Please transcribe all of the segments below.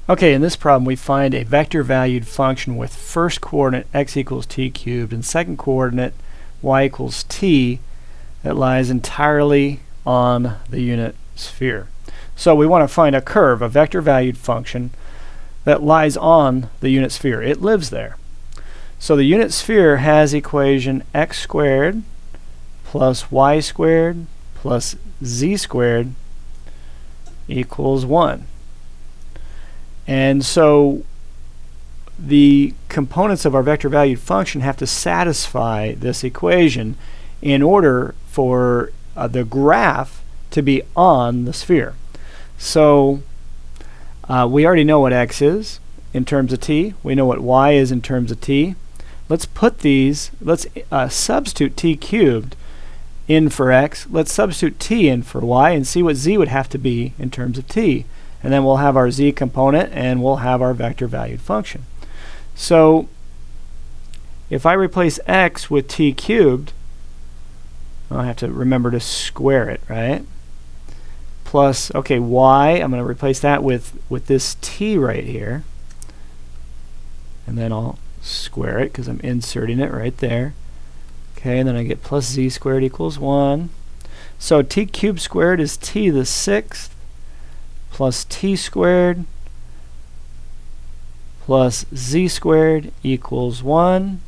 Okay, in this problem we find a vector valued function with first coordinate x equals t cubed and second coordinate y equals t that lies entirely on the unit sphere. So we want to find a curve, a vector valued function that lies on the unit sphere. It lives there. So the unit sphere has equation x squared plus y squared plus z squared equals 1. And so the components of our vector valued function have to satisfy this equation in order for the graph to be on the sphere. So we already know what x is in terms of t. We know what y is in terms of t. Let's substitute t cubed in for x. Let's substitute t in for y and see what z would have to be in terms of t. And then we'll have our z component and we'll have our vector valued function. So if I replace x with t cubed, I have to remember to square it, right? Plus, okay, y, I'm going to replace that with this t right here. And then I'll square it because I'm inserting it right there. Okay, and then I get plus z squared equals 1. So t cubed squared is t to the 6th plus t squared plus z squared equals 1.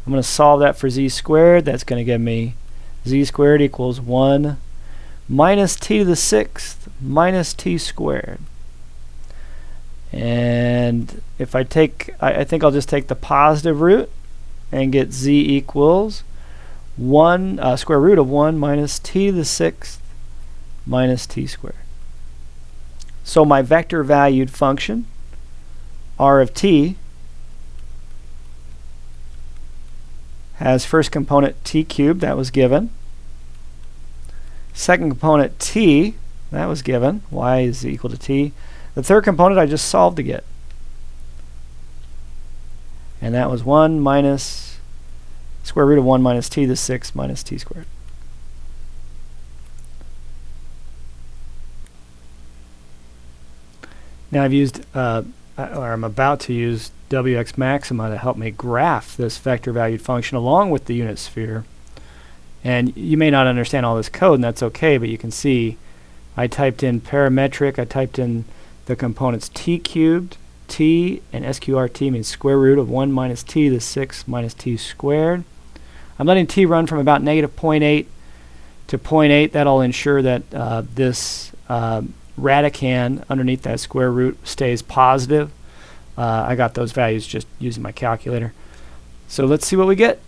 I'm going to solve that for z squared. That's going to give me z squared equals 1 minus t to the 6th minus t squared. And if I think I'll just take the positive root and get z equals 1 square root of 1 minus t to the 6th minus t squared. So my vector valued function, r of t, has first component t cubed, that was given. Second component t, that was given, y is equal to t. The third component I just solved to get. And that was 1 minus square root of 1 minus t to the 6th minus t squared. Now I've used, or I'm about to use wx maxima to help me graph this vector valued function along with the unit sphere. And you may not understand all this code, and that's okay, but you can see I typed in parametric, I typed in the components t cubed, t, and sqrt means square root of 1 minus t to the 6th minus t squared. I'm letting t run from about negative 0.8 to 0.8. That'll ensure that this radicand underneath that square root stays positive. I got those values just using my calculator. So let's see what we get.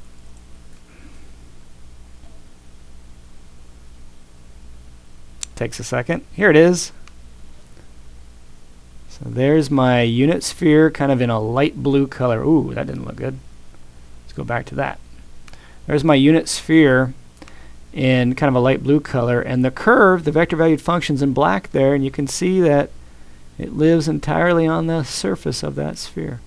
Takes a second. Here it is. So there's my unit sphere kind of in a light blue color. Ooh, that didn't look good. Let's go back to that. There's my unit sphere in kind of a light blue color, and the curve, the vector valued function's in black there, and you can see that it lives entirely on the surface of that sphere.